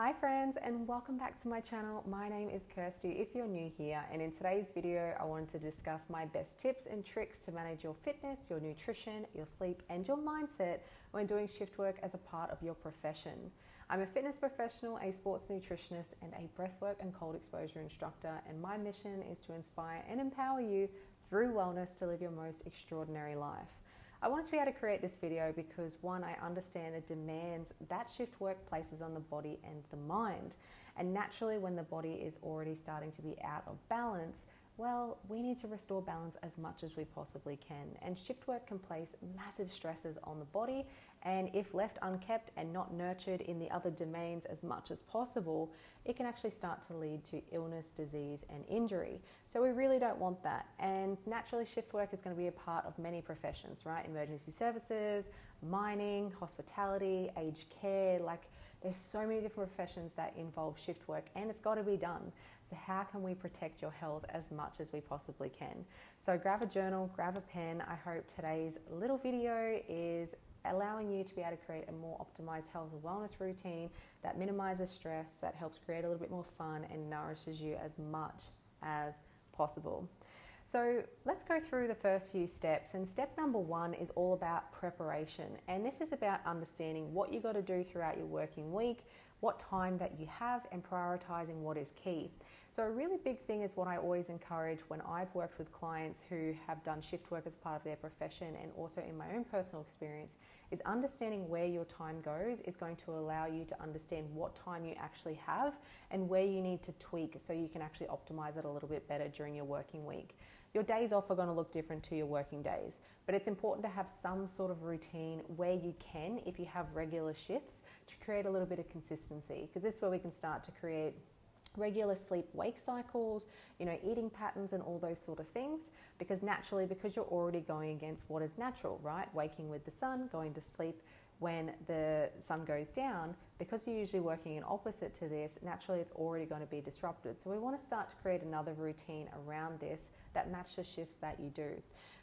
Hi friends, and welcome back to my channel. My name is Kirsty if you're new here, and in today's video I wanted to discuss my best tips and tricks to manage your fitness, your nutrition, your sleep and your mindset when doing shift work as a part of your profession. I'm a fitness professional, a sports nutritionist and a breathwork and cold exposure instructor, and my mission is to inspire and empower you through wellness to live your most extraordinary life. I wanted to be able to create this video because one, I understand the demands that shift work places on the body and the mind. And naturally, when the body is already starting to be out of balance, well, we need to restore balance as much as we possibly can. And shift work can place massive stresses on the body. And if left unkept and not nurtured in the other domains as much as possible, it can actually start to lead to illness, disease, and injury. So we really don't want that. And naturally, shift work is going to be a part of many professions, right? Emergency services, mining, hospitality, aged care, there's so many different professions that involve shift work, and it's got to be done. So how can we protect your health as much as we possibly can? So grab a journal, grab a pen. I hope today's little video is allowing you to be able to create a more optimized health and wellness routine that minimizes stress, that helps create a little bit more fun and nourishes you as much as possible. So let's go through the first few steps. And step number one is all about preparation. And this is about understanding what you got to do throughout your working week, what time that you have, and prioritizing what is key. So a really big thing is what I always encourage when I've worked with clients who have done shift work as part of their profession, and also in my own personal experience, is understanding where your time goes is going to allow you to understand what time you actually have and where you need to tweak so you can actually optimize it a little bit better during your working week. Your days off are going to look different to your working days, but it's important to have some sort of routine where you can, if you have regular shifts, to create a little bit of consistency, because this is where we can start to create regular sleep-wake cycles, eating patterns and all those sort of things, because naturally, because you're already going against what is natural, right? Waking with the sun, going to sleep when the sun goes down, because you're usually working in opposite to this, naturally it's already going to be disrupted. So we want to start to create another routine around this that matches the shifts that you do.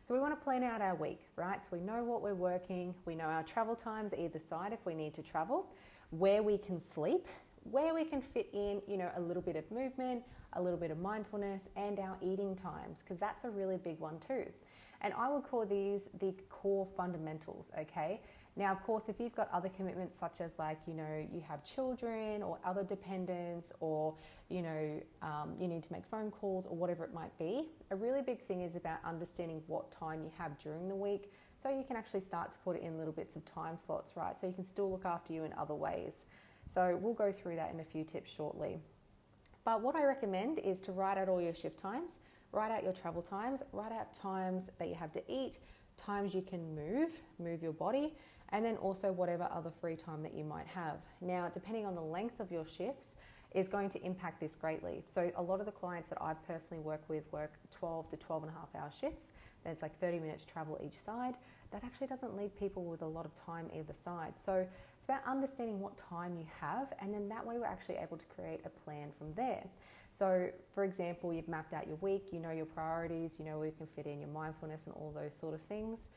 So we want to plan out our week, right? So we know what we're working, we know our travel times either side if we need to travel, where we can sleep, where we can fit in, a little bit of movement, a little bit of mindfulness, and our eating times, because that's a really big one too. And I would call these the core fundamentals, okay? Now, of course, if you've got other commitments such as you have children or other dependents, or, you need to make phone calls or whatever it might be, a really big thing is about understanding what time you have during the week so you can actually start to put it in little bits of time slots, right? So you can still look after you in other ways. So we'll go through that in a few tips shortly. But what I recommend is to write out all your shift times, write out your travel times, write out times that you have to eat, times you can move your body, and then also whatever other free time that you might have. Now, depending on the length of your shifts is going to impact this greatly. So a lot of the clients that I personally work with work 12 to 12 and a half hour shifts. Then it's 30 minutes travel each side. That actually doesn't leave people with a lot of time either side. So it's about understanding what time you have, and then that way we're actually able to create a plan from there. So for example, you've mapped out your week, your priorities, where you can fit in your mindfulness and all those sort of things.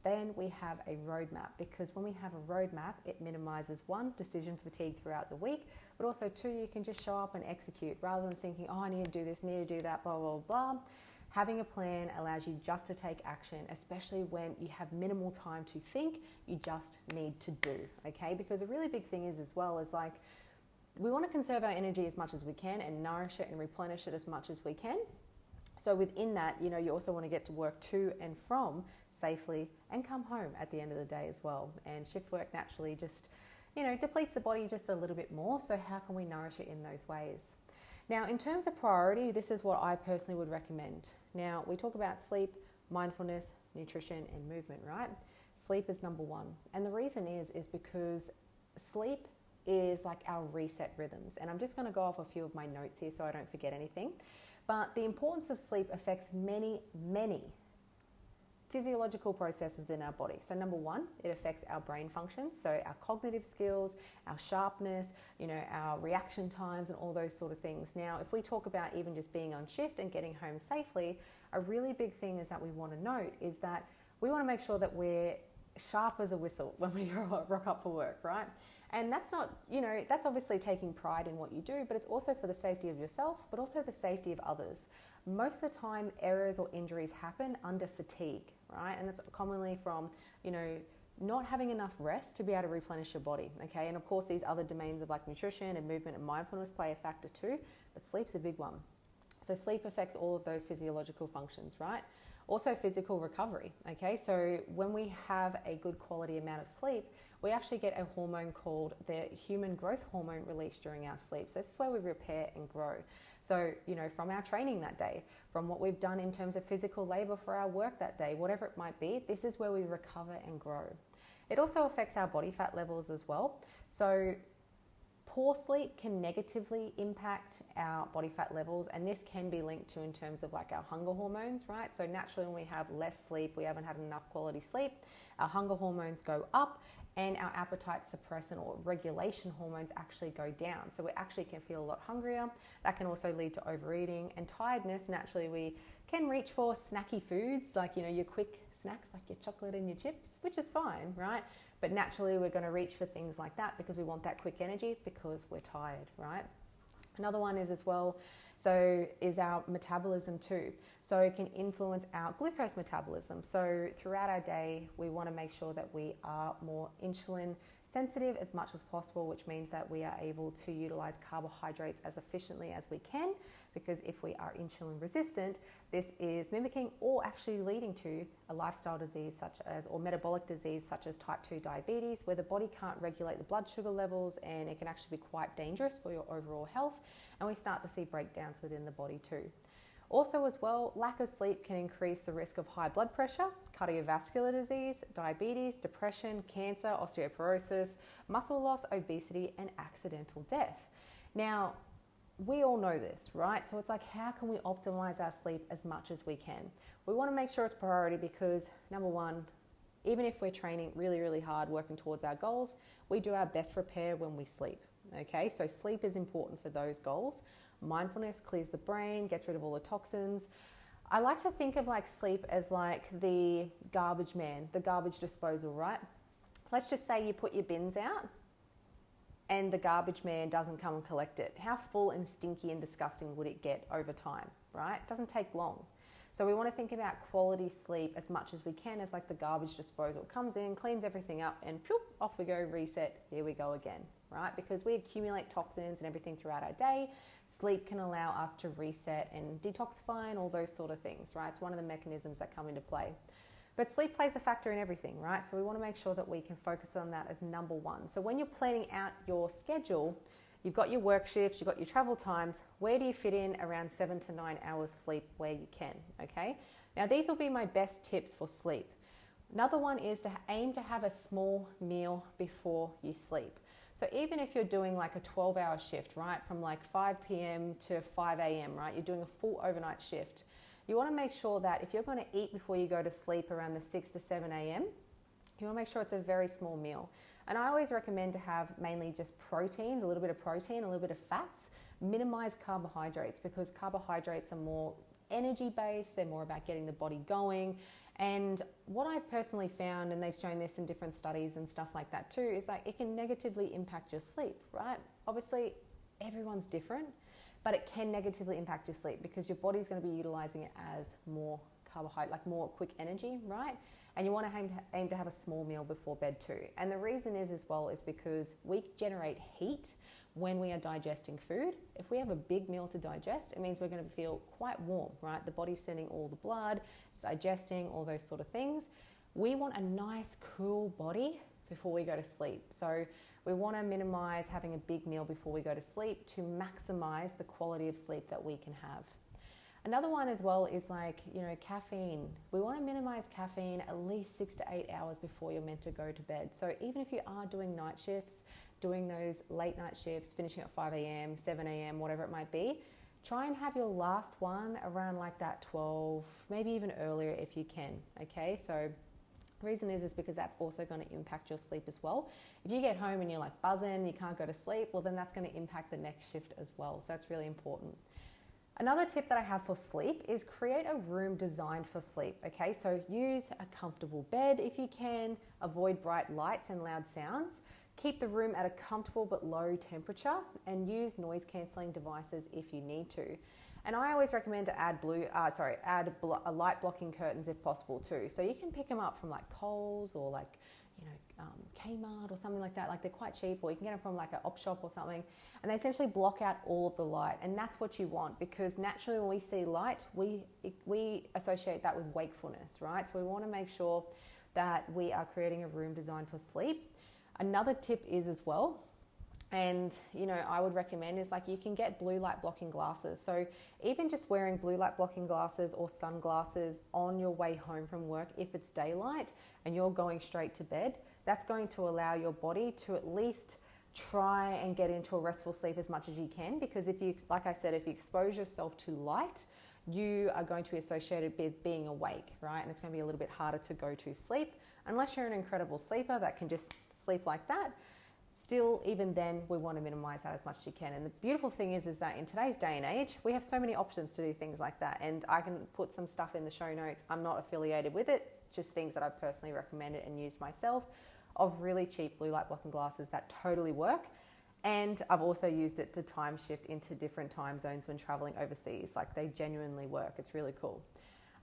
Then we have a roadmap, because when we have a roadmap, it minimizes one, decision fatigue throughout the week, but also two, you can just show up and execute rather than thinking, oh, I need to do this, need to do that, blah, blah, blah. Having a plan allows you just to take action, especially when you have minimal time to think, you just need to do, okay? Because a really big thing is as well is we want to conserve our energy as much as we can and nourish it and replenish it as much as we can. So within that, you also want to get to work to and from safely and come home at the end of the day as well. And shift work naturally just, depletes the body just a little bit more. So how can we nourish it in those ways? Now, in terms of priority, this is what I personally would recommend. Now, we talk about sleep, mindfulness, nutrition, and movement, right? Sleep is number one. And the reason is because sleep is like our reset rhythms. And I'm just going to go off a few of my notes here so I don't forget anything. But the importance of sleep affects many, many physiological processes within our body. So number one, it affects our brain functions. So our cognitive skills, our sharpness, our reaction times and all those sort of things. Now, if we talk about even just being on shift and getting home safely, a really big thing is that we want to note is that we want to make sure that we're sharp as a whistle when we rock up for work, right? And that's not, that's obviously taking pride in what you do, but it's also for the safety of yourself, but also the safety of others. Most of the time, errors or injuries happen under fatigue, right? And that's commonly from, not having enough rest to be able to replenish your body, okay? And of course, these other domains of like nutrition and movement and mindfulness play a factor too, but sleep's a big one. So sleep affects all of those physiological functions, right? Also physical recovery, okay? So when we have a good quality amount of sleep, we actually get a hormone called the human growth hormone released during our sleep. So this is where we repair and grow. So, from our training that day, from what we've done in terms of physical labor for our work that day, whatever it might be, this is where we recover and grow. It also affects our body fat levels as well. So poor sleep can negatively impact our body fat levels, and this can be linked to in terms of like our hunger hormones, right? So naturally when we have less sleep, we haven't had enough quality sleep, our hunger hormones go up and our appetite suppressant or regulation hormones actually go down. So we actually can feel a lot hungrier. That can also lead to overeating and tiredness. Naturally, we can reach for snacky foods like, your quick snacks like your chocolate and your chips, which is fine, right? But naturally, we're going to reach for things like that because we want that quick energy because we're tired, right? Another one is as well, is our metabolism too. So it can influence our glucose metabolism. So throughout our day, we want to make sure that we are more insulin sensitive as much as possible, which means that we are able to utilize carbohydrates as efficiently as we can, because if we are insulin resistant, this is mimicking or actually leading to a lifestyle disease or metabolic disease such as type 2 diabetes, where the body can't regulate the blood sugar levels and it can actually be quite dangerous for your overall health. And we start to see breakdowns within the body too. Also as well, lack of sleep can increase the risk of high blood pressure, cardiovascular disease, diabetes, depression, cancer, osteoporosis, muscle loss, obesity, and accidental death. Now, we all know this, right? So it's like, how can we optimize our sleep as much as we can? We want to make sure it's priority because, number one, even if we're training really, really hard, working towards our goals, we do our best repair when we sleep, okay? So sleep is important for those goals. Mindfulness clears the brain, gets rid of all the toxins. I like to think of like sleep as like the garbage man, the garbage disposal, right? Let's just say you put your bins out and the garbage man doesn't come and collect it. How full and stinky and disgusting would it get over time, right? It doesn't take long. So we want to think about quality sleep as much as we can as like the garbage disposal. It comes in, cleans everything up, and poof, off we go, reset, here we go again, right? Because we accumulate toxins and everything throughout our day. Sleep can allow us to reset and detoxify and all those sort of things, right? It's one of the mechanisms that come into play. But sleep plays a factor in everything, right? So we want to make sure that we can focus on that as number one. So when you're planning out your schedule, you've got your work shifts, you've got your travel times, where do you fit in around 7 to 9 hours sleep where you can, okay? Now these will be my best tips for sleep. Another one is to aim to have a small meal before you sleep. So even if you're doing like a 12-hour shift, right, from like 5 p.m. to 5 a.m., right, you're doing a full overnight shift, you want to make sure that if you're going to eat before you go to sleep around the 6 to 7 a.m., you want to make sure it's a very small meal. And I always recommend to have mainly just proteins, a little bit of protein, a little bit of fats, minimize carbohydrates because carbohydrates are more energy-based, they're more about getting the body going. And what I've personally found, and they've shown this in different studies and stuff like that too, is like it can negatively impact your sleep, right? Obviously, everyone's different, but it can negatively impact your sleep because your body's going to be utilizing it as more carbohydrate, like more quick energy, right? And you want to aim to have a small meal before bed too. And the reason is as well is because we generate heat when we are digesting food. If we have a big meal to digest, it means we're going to feel quite warm, right? The body's sending all the blood, it's digesting, all those sort of things. We want a nice, cool body before we go to sleep. So we want to minimize having a big meal before we go to sleep to maximize the quality of sleep that we can have. Another one as well is like, caffeine. We want to minimize caffeine at least 6 to 8 hours before you're meant to go to bed. So even if you are doing night shifts, doing those late night shifts, finishing at 5 a.m., 7 a.m., whatever it might be, try and have your last one around like that 12, maybe even earlier if you can, okay? So the reason is because that's also going to impact your sleep as well. If you get home and you're like buzzing, you can't go to sleep, well then that's going to impact the next shift as well. So that's really important. Another tip that I have for sleep is create a room designed for sleep, okay? So use a comfortable bed if you can, avoid bright lights and loud sounds. Keep the room at a comfortable but low temperature, and use noise cancelling devices if you need to. And I always recommend to add light blocking curtains if possible too. So you can pick them up from like Kohl's or like, Kmart or something like that. Like they're quite cheap, or you can get them from like an op shop or something. And they essentially block out all of the light. And that's what you want, because naturally when we see light, we associate that with wakefulness, right? So we want to make sure that we are creating a room designed for sleep. Another tip is as well, and I would recommend, is like you can get blue light blocking glasses. So even just wearing blue light blocking glasses or sunglasses on your way home from work, if it's daylight and you're going straight to bed, that's going to allow your body to at least try and get into a restful sleep as much as you can. Because if you expose yourself to light, you are going to be associated with being awake, right? And it's going to be a little bit harder to go to sleep unless you're an incredible sleeper that can just sleep like that. Still, even then, we want to minimize that as much as you can. And the beautiful thing is that in today's day and age, we have so many options to do things like that. And I can put some stuff in the show notes. I'm not affiliated with it, just things that I've personally recommended and used myself, of really cheap blue light blocking glasses that totally work. And I've also used it to time shift into different time zones when traveling overseas. Like, they genuinely work. It's really cool.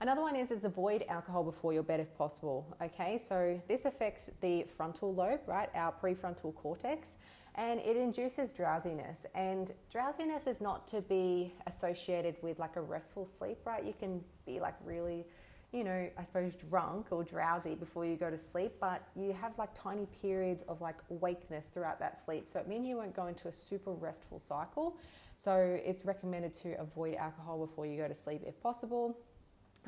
Another one is avoid alcohol before your bed if possible. Okay, so this affects the frontal lobe, right? Our prefrontal cortex, and it induces drowsiness. And drowsiness is not to be associated with like a restful sleep, right? You can be like really, I suppose drunk or drowsy before you go to sleep, but you have like tiny periods of like awakeness throughout that sleep. So it means you won't go into a super restful cycle. So it's recommended to avoid alcohol before you go to sleep if possible.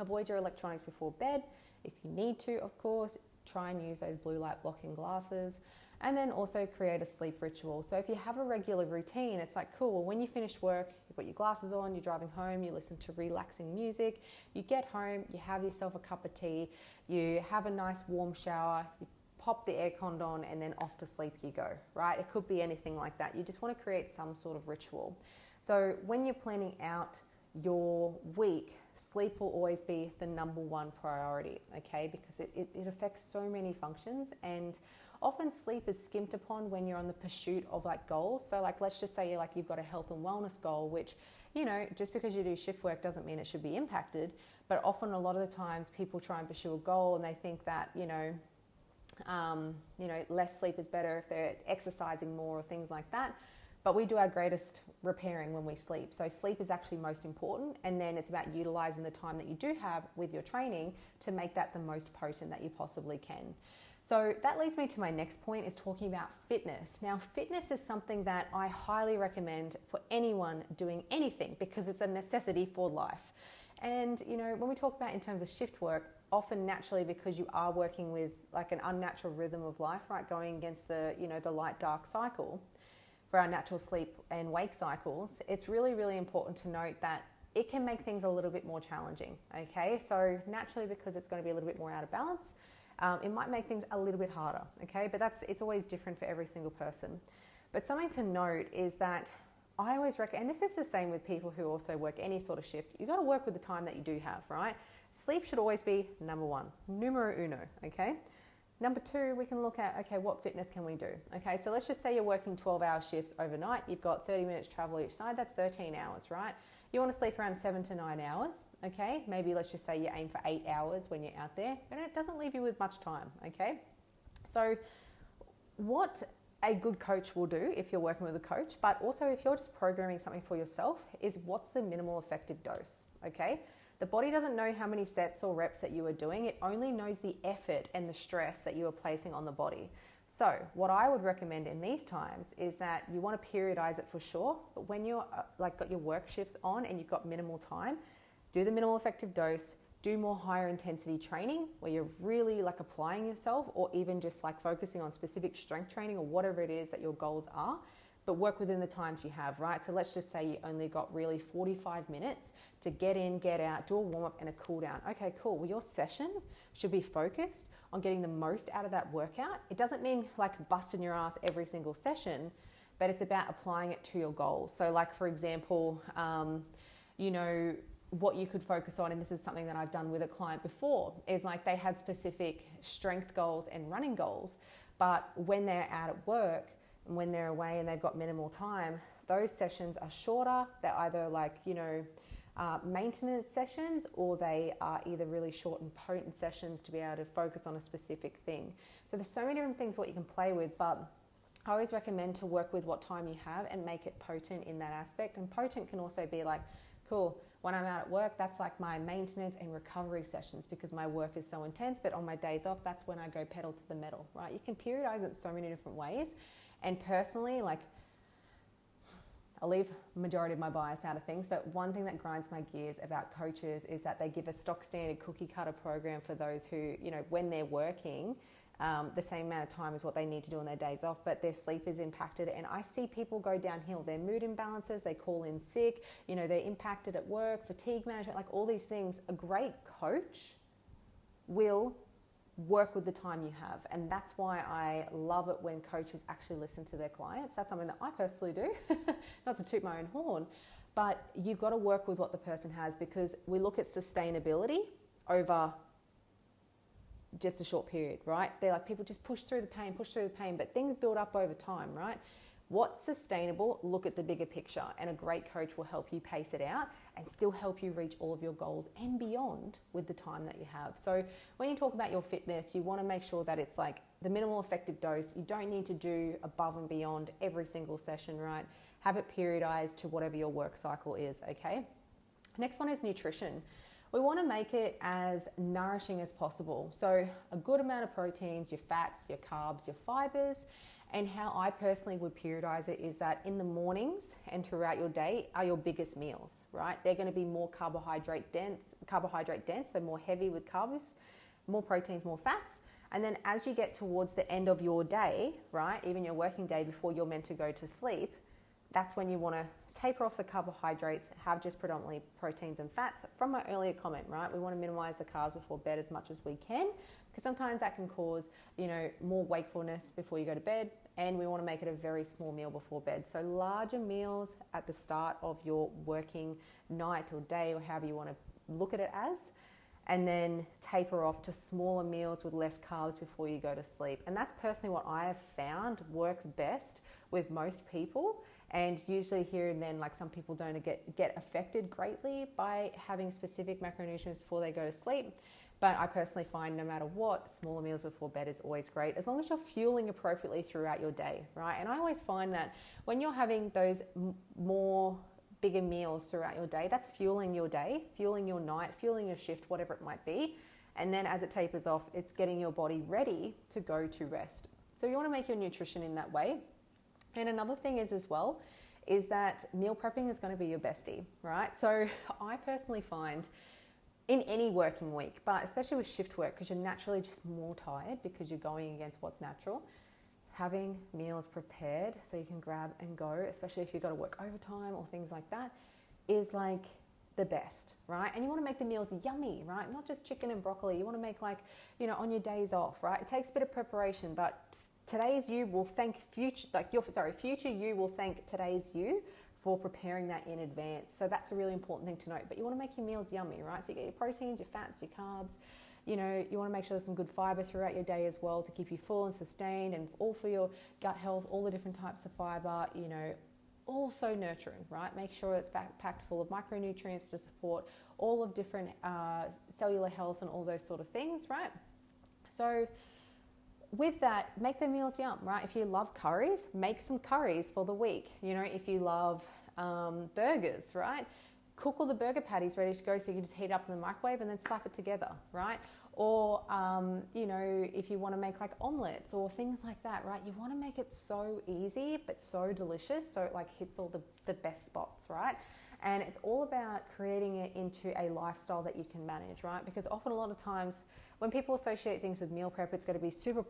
Avoid your electronics before bed if you need to, of course. Try and use those blue light blocking glasses. And then also create a sleep ritual. So if you have a regular routine, it's like, cool, well, when you finish work, you put your glasses on, you're driving home, you listen to relaxing music, you get home, you have yourself a cup of tea, you have a nice warm shower, you pop the aircon on, and then off to sleep you go, right? It could be anything like that. You just want to create some sort of ritual. So when you're planning out your week, sleep will always be the number one priority, okay? Because it affects so many functions, and often sleep is skimped upon when you're on the pursuit of like goals. So like, let's just say you've got a health and wellness goal, which, just because you do shift work doesn't mean it should be impacted. But often a lot of the times people try and pursue a goal and they think that, less sleep is better if they're exercising more or things like that. But we do our greatest repairing when we sleep. So sleep is actually most important. And then it's about utilizing the time that you do have with your training to make that the most potent that you possibly can. So that leads me to my next point, is talking about fitness. Now, fitness is something that I highly recommend for anyone doing anything, because it's a necessity for life. And, when we talk about in terms of shift work, often naturally, because you are working with like an unnatural rhythm of life, right, going against the, the light-dark cycle for our natural sleep and wake cycles, it's really, really important to note that it can make things a little bit more challenging, okay? So naturally, because it's going to be a little bit more out of balance, it might make things a little bit harder, okay? But it's always different for every single person. But something to note is that I always recommend, and this is the same with people who also work any sort of shift, you got to work with the time that you do have, right? Sleep should always be number one, numero uno, okay? Number two, we can look at, okay, what fitness can we do? Okay, so let's just say you're working 12-hour shifts overnight. You've got 30 minutes travel each side. That's 13 hours, right? You want to sleep around 7 to 9 hours, okay? Maybe let's just say you aim for 8 hours when you're out there, but it doesn't leave you with much time, okay? So what a good coach will do if you're working with a coach, but also if you're just programming something for yourself, is what's the minimal effective dose, okay? The body doesn't know how many sets or reps that you are doing. It only knows the effort and the stress that you are placing on the body. So what I would recommend in these times is that you want to periodize it for sure, but when you're got your work shifts on and you've got minimal time, do the minimal effective dose, do more higher intensity training where you're really like applying yourself, or even just like focusing on specific strength training or whatever it is that your goals are, but work within the times you have, right? So let's just say you only got really 45 minutes to get in, get out, do a warm up and a cool down. Okay, cool. Well, your session should be focused on getting the most out of that workout. It doesn't mean like busting your ass every single session, but it's about applying it to your goals. So like, for example, what you could focus on, and this is something that I've done with a client before, is like they had specific strength goals and running goals, But when they're out at work and when they're away and they've got minimal time, those sessions are shorter. They're either maintenance sessions, or they are either really short and potent sessions to be able to focus on a specific thing. So there's so many different things what you can play with, but I always recommend to work with what time you have and make it potent in that aspect. And potent can also be like, cool, when I'm out at work, that's like my maintenance and recovery sessions because my work is so intense, but on my days off, that's when I go pedal to the metal, right? You can periodize it so many different ways. And personally, like, I'll leave majority of my bias out of things, but one thing that grinds my gears about coaches is that they give a stock standard cookie cutter program for those who, when they're working, the same amount of time as what they need to do on their days off, but their sleep is impacted. And I see people go downhill. Their mood imbalances, they call in sick, they're impacted at work, fatigue management, like all these things. A great coach will work with the time you have. And that's why I love it when coaches actually listen to their clients. That's something that I personally do, not to toot my own horn, but you've got to work with what the person has, because we look at sustainability over just a short period, right? They're like, people just push through the pain, but things build up over time, right? What's sustainable? Look at the bigger picture, and a great coach will help you pace it out and still help you reach all of your goals and beyond with the time that you have. So when you talk about your fitness, you want to make sure that it's like the minimal effective dose. You don't need to do above and beyond every single session, right? Have it periodized to whatever your work cycle is, okay? Next one is nutrition. We want to make it as nourishing as possible. So a good amount of proteins, your fats, your carbs, your fibres. And how I personally would periodize it is that in the mornings and throughout your day are your biggest meals, right? They're going to be more carbohydrate dense, so more heavy with carbs, more proteins, more fats. And then as you get towards the end of your day, right, even your working day before you're meant to go to sleep, that's when you want to taper off the carbohydrates, have just predominantly proteins and fats. From my earlier comment, right, we want to minimize the carbs before bed as much as we can, because sometimes that can cause, more wakefulness before you go to bed, and we want to make it a very small meal before bed. So larger meals at the start of your working night or day, or however you want to look at it as, and then taper off to smaller meals with less carbs before you go to sleep. And that's personally what I have found works best with most people. And usually here and then, like, some people don't get affected greatly by having specific macronutrients before they go to sleep. But I personally find no matter what, smaller meals before bed is always great, as long as you're fueling appropriately throughout your day, right? And I always find that when you're having those more bigger meals throughout your day, that's fueling your day, fueling your night, fueling your shift, whatever it might be. And then as it tapers off, it's getting your body ready to go to rest. So you want to make your nutrition in that way. And another thing is that meal prepping is going to be your bestie, right? So I personally find in any working week, but especially with shift work, because you're naturally just more tired because you're going against what's natural, having meals prepared so you can grab and go, especially if you've got to work overtime or things like that, is like the best, right? And you want to make the meals yummy, right? Not just chicken and broccoli. You want to make on your days off, right? It takes a bit of preparation, but today's you will thank future you will thank today's you for preparing that in advance. So that's a really important thing to note. But you want to make your meals yummy, right? So you get your proteins, your fats, your carbs. You want to make sure there's some good fibre throughout your day as well to keep you full and sustained, and all for your gut health, all the different types of fibre, also nurturing, right? Make sure it's packed full of micronutrients to support all of different cellular health and all those sort of things, right? So with that, make the meals yum, right? If you love curries, make some curries for the week. If you love burgers, right? Cook all the burger patties ready to go so you can just heat it up in the microwave and then slap it together, right? Or, if you want to make like omelets or things like that, right? You want to make it so easy but so delicious so it like hits all the best spots, right? And it's all about creating it into a lifestyle that you can manage, right? Because often a lot of times when people associate things with meal prep, it's going to be super,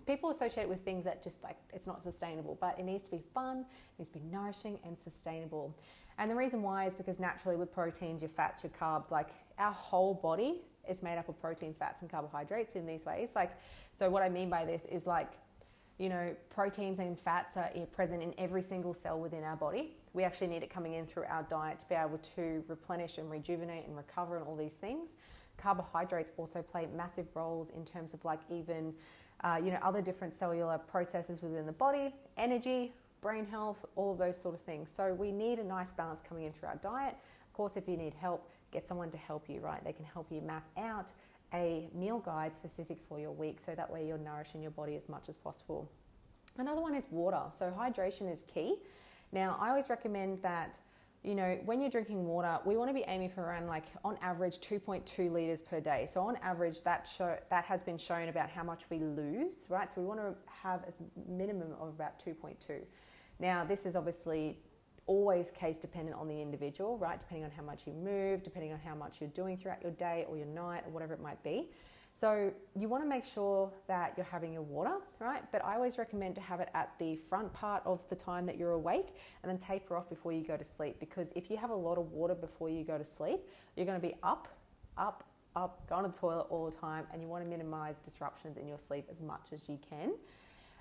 people associate it with things that just it's not sustainable, but it needs to be fun, it needs to be nourishing and sustainable. And the reason why is because naturally with proteins, your fats, your carbs, our whole body is made up of proteins, fats and carbohydrates in these ways. So what I mean by this is proteins and fats are present in every single cell within our body. We actually need it coming in through our diet to be able to replenish and rejuvenate and recover and all these things. Carbohydrates also play massive roles in terms of even other different cellular processes within the body, energy, brain health, all of those sort of things. So we need a nice balance coming in through our diet. Of course, if you need help, get someone to help you, right? They can help you map out a meal guide specific for your week, so that way you're nourishing your body as much as possible. Another one is water. So hydration is key. Now, I always recommend that, when you're drinking water, we want to be aiming for around, like, on average 2.2 liters per day. So on average, that has been shown about how much we lose, right? So we want to have a minimum of about 2.2. Now, this is obviously always case dependent on the individual, right? Depending on how much you move, depending on how much you're doing throughout your day or your night or whatever it might be. So you want to make sure that you're having your water, right? But I always recommend to have it at the front part of the time that you're awake, and then taper off before you go to sleep. Because if you have a lot of water before you go to sleep, you're going to be up, going to the toilet all the time, and you want to minimize disruptions in your sleep as much as you can.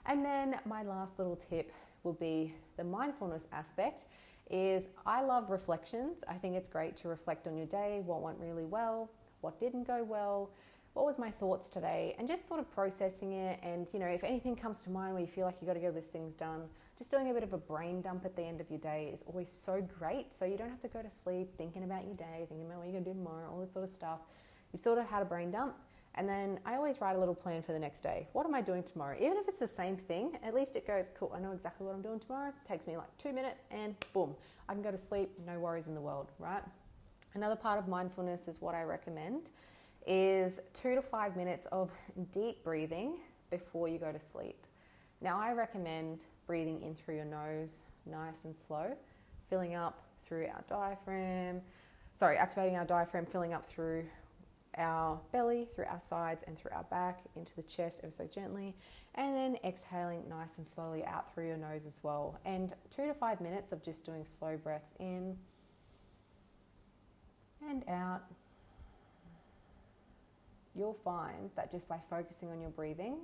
And then my last little tip will be the mindfulness aspect. Is I love reflections. I think it's great to reflect on your day, what went really well, what didn't go well, what was my thoughts today, and just sort of processing it. And if anything comes to mind where you feel like you got to get these things done, just doing a bit of a brain dump at the end of your day is always so great. So you don't have to go to sleep thinking about your day, thinking about what you're gonna do tomorrow, all this sort of stuff. You've sort of had a brain dump. And then I always write a little plan for the next day. What am I doing tomorrow? Even if it's the same thing, at least it goes, cool, I know exactly what I'm doing tomorrow. It takes me like 2 minutes and boom, I can go to sleep, no worries in the world, right? Another part of mindfulness is what I recommend is 2 to 5 minutes of deep breathing before you go to sleep. Now, I recommend breathing in through your nose, nice and slow, filling up through our diaphragm, activating our diaphragm, filling up through our belly, through our sides and through our back, into the chest ever so gently, and then exhaling nice and slowly out through your nose as well. And 2 to 5 minutes of just doing slow breaths in and out. You'll find that just by focusing on your breathing,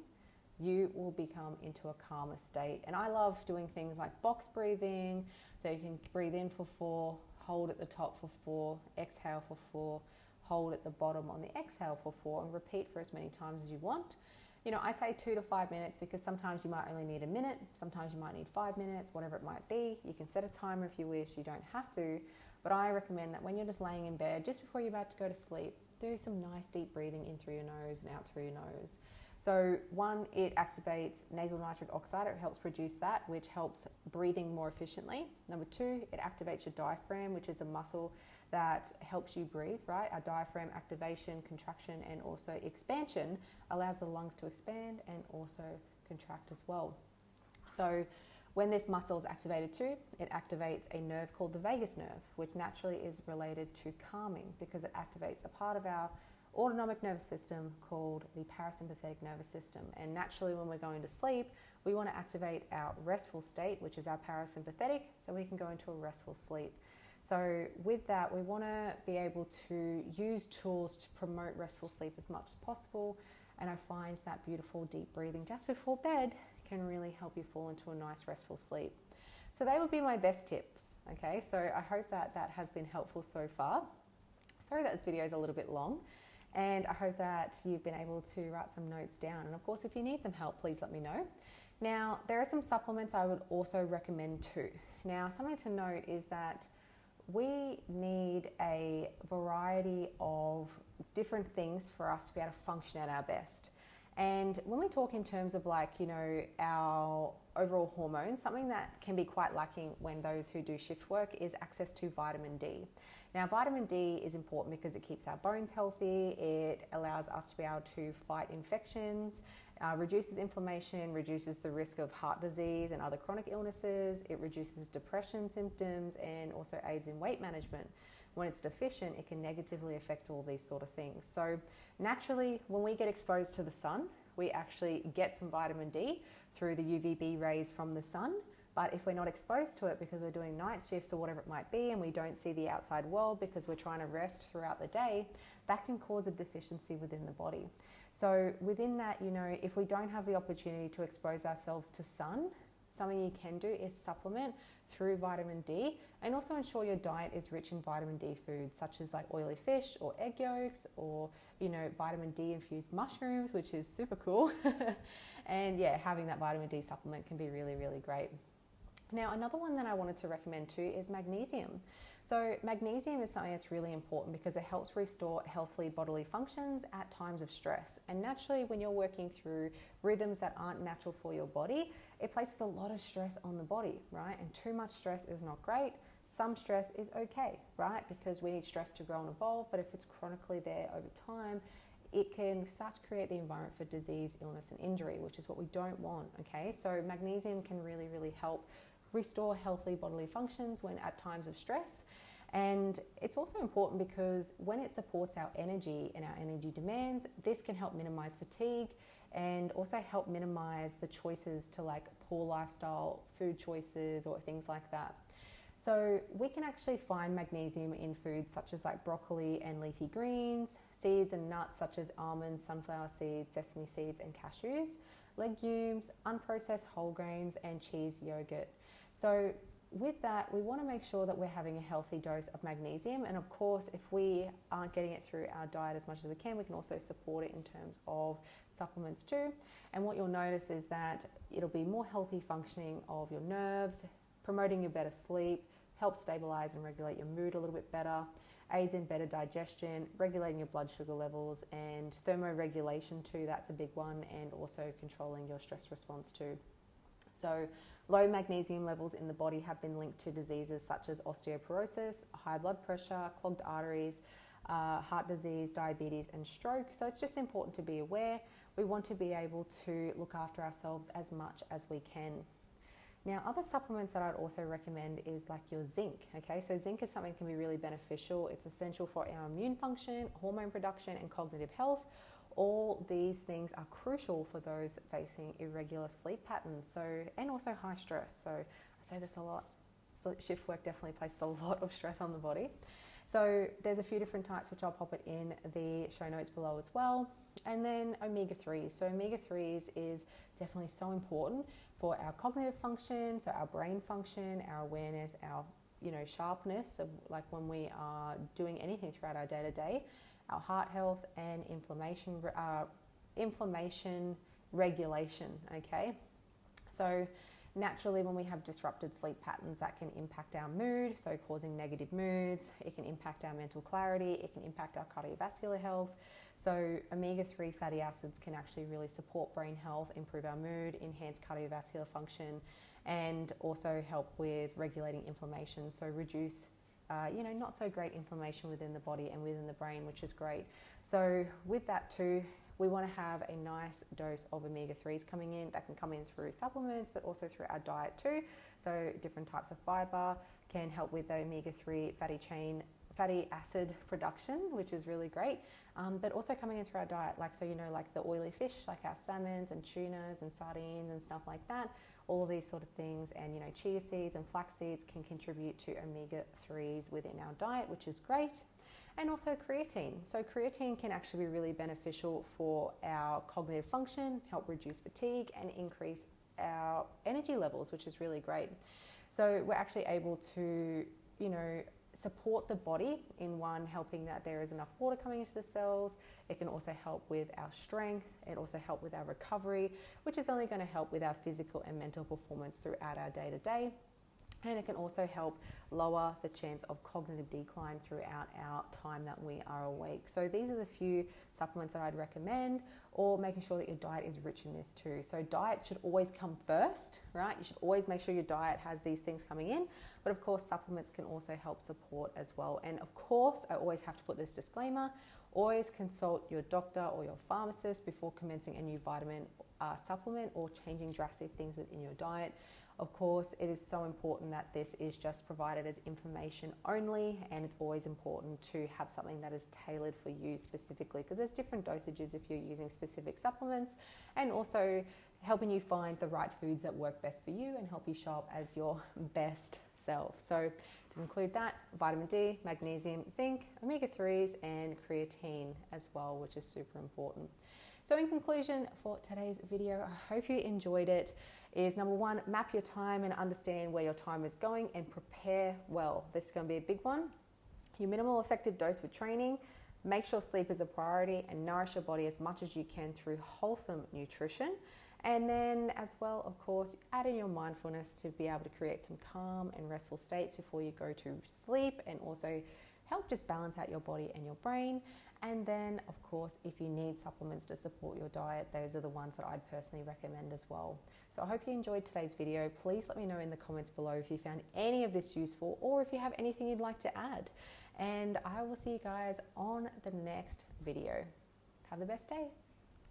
you will become into a calmer state. And I love doing things like box breathing, so you can breathe in for 4, hold at the top for 4, exhale for 4, hold at the bottom on the exhale for 4, and repeat for as many times as you want. I say 2 to 5 minutes because sometimes you might only need a minute, sometimes you might need 5 minutes, whatever it might be. You can set a timer if you wish, you don't have to. But I recommend that when you're just laying in bed, just before you're about to go to sleep, do some nice deep breathing in through your nose and out through your nose. So 1, it activates nasal nitric oxide. It helps produce that, which helps breathing more efficiently. Number 2, it activates your diaphragm, which is a muscle that helps you breathe, right? Our diaphragm activation, contraction, and also expansion allows the lungs to expand and also contract as well. So when this muscle is activated too, it activates a nerve called the vagus nerve, which naturally is related to calming because it activates a part of our autonomic nervous system called the parasympathetic nervous system. And naturally, when we're going to sleep, we want to activate our restful state, which is our parasympathetic, so we can go into a restful sleep. So with that, we want to be able to use tools to promote restful sleep as much as possible. And I find that beautiful deep breathing just before bed can really help you fall into a nice restful sleep. So they would be my best tips. Okay, so I hope that has been helpful so far. Sorry that this video is a little bit long, and I hope that you've been able to write some notes down. And of course, if you need some help, please let me know. Now, there are some supplements I would also recommend too. Now, something to note is that we need a variety of different things for us to be able to function at our best. And when we talk in terms of our overall hormones, something that can be quite lacking when those who do shift work is access to vitamin D. Now, vitamin D is important because it keeps our bones healthy, it allows us to be able to fight infections, reduces inflammation, reduces the risk of heart disease and other chronic illnesses, it reduces depression symptoms, and also aids in weight management. When it's deficient, it can negatively affect all these sort of things. So naturally, when we get exposed to the sun, we actually get some vitamin D through the UVB rays from the sun. But if we're not exposed to it because we're doing night shifts or whatever it might be, and we don't see the outside world because we're trying to rest throughout the day, that can cause a deficiency within the body. So within that, if we don't have the opportunity to expose ourselves to something you can do is supplement through vitamin D, and also ensure your diet is rich in vitamin D foods such as like oily fish or egg yolks, or vitamin D infused mushrooms, which is super cool. And yeah, having that vitamin D supplement can be really, really great. Now, another one that I wanted to recommend too is magnesium. So magnesium is something that's really important because it helps restore healthy bodily functions at times of stress. And naturally, when you're working through rhythms that aren't natural for your body, it places a lot of stress on the body, right? And too much stress is not great. Some stress is okay, right? Because we need stress to grow and evolve, but if it's chronically there over time, it can start to create the environment for disease, illness, and injury, which is what we don't want, okay? So magnesium can really, really help restore healthy bodily functions when at times of stress. And it's also important because when it supports our energy and our energy demands, this can help minimize fatigue and also help minimize the choices to like poor lifestyle food choices or things like that. So we can actually find magnesium in foods such as like broccoli and leafy greens, seeds and nuts such as almonds, sunflower seeds, sesame seeds, and cashews, legumes, unprocessed whole grains, and cheese, yogurt. So with that, we want to make sure that we're having a healthy dose of magnesium. And of course, if we aren't getting it through our diet as much as we can also support it in terms of supplements too. And what you'll notice is that it'll be more healthy functioning of your nerves, promoting your better sleep, helps stabilize and regulate your mood a little bit better, aids in better digestion, regulating your blood sugar levels, and thermoregulation too, that's a big one, and also controlling your stress response too. So low magnesium levels in the body have been linked to diseases such as osteoporosis, high blood pressure, clogged arteries, heart disease, diabetes, and stroke. So it's just important to be aware. We want to be able to look after ourselves as much as we can. Now, other supplements that I'd also recommend is like your zinc, okay? So zinc is something that can be really beneficial. It's essential for our immune function, hormone production, and cognitive health. All these things are crucial for those facing irregular sleep patterns, and also high stress. So I say this a lot, shift work definitely places a lot of stress on the body. So there's a few different types, which I'll pop it in the show notes below as well. And then omega-3s. So omega-3s is definitely so important for our cognitive function, so our brain function, our awareness, our sharpness of like when we are doing anything throughout our day-to-day, our heart health, and inflammation regulation, okay? So naturally, when we have disrupted sleep patterns, that can impact our mood, so causing negative moods. It can impact our mental clarity. It can impact our cardiovascular health. So omega-3 fatty acids can actually really support brain health, improve our mood, enhance cardiovascular function, and also help with regulating inflammation. So reduce not so great inflammation within the body and within the brain, which is great. So with that too, we want to have a nice dose of omega-3s coming in. That can come in through supplements, but also through our diet too. So different types of fibre can help with the omega-3 fatty acid production, which is really great. But also coming in through our diet, like the oily fish, like our salmons and tunas and sardines and stuff like that. All of these sort of things, and chia seeds and flax seeds can contribute to omega-3s within our diet, which is great. And also creatine. So creatine can actually be really beneficial for our cognitive function, help reduce fatigue, and increase our energy levels, which is really great. So we're actually able to, support the body in one, helping that there is enough water coming into the cells. It can also help with our strength. It also help with our recovery, which is only going to help with our physical and mental performance throughout our day-to-day. And it can also help lower the chance of cognitive decline throughout our time that we are awake. So these are the few supplements that I'd recommend, or making sure that your diet is rich in this too. So diet should always come first, right? You should always make sure your diet has these things coming in, but of course supplements can also help support as well. And of course, I always have to put this disclaimer, always consult your doctor or your pharmacist before commencing a new vitamin supplement or changing drastic things within your diet. Of course, it is so important that this is just provided as information only, and it's always important to have something that is tailored for you specifically, because there's different dosages if you're using specific supplements, and also helping you find the right foods that work best for you and help you show up as your best self. So to include that, vitamin D, magnesium, zinc, omega-3s, and creatine as well, which is super important. So in conclusion for today's video, I hope you enjoyed it, is number one, map your time and understand where your time is going and prepare well. This is going to be a big one. Your minimal effective dose with training. Make sure sleep is a priority and nourish your body as much as you can through wholesome nutrition. And then as well, of course, add in your mindfulness to be able to create some calm and restful states before you go to sleep, and also help just balance out your body and your brain. And then, of course, if you need supplements to support your diet, those are the ones that I'd personally recommend as well. So I hope you enjoyed today's video. Please let me know in the comments below if you found any of this useful, or if you have anything you'd like to add. And I will see you guys on the next video. Have the best day.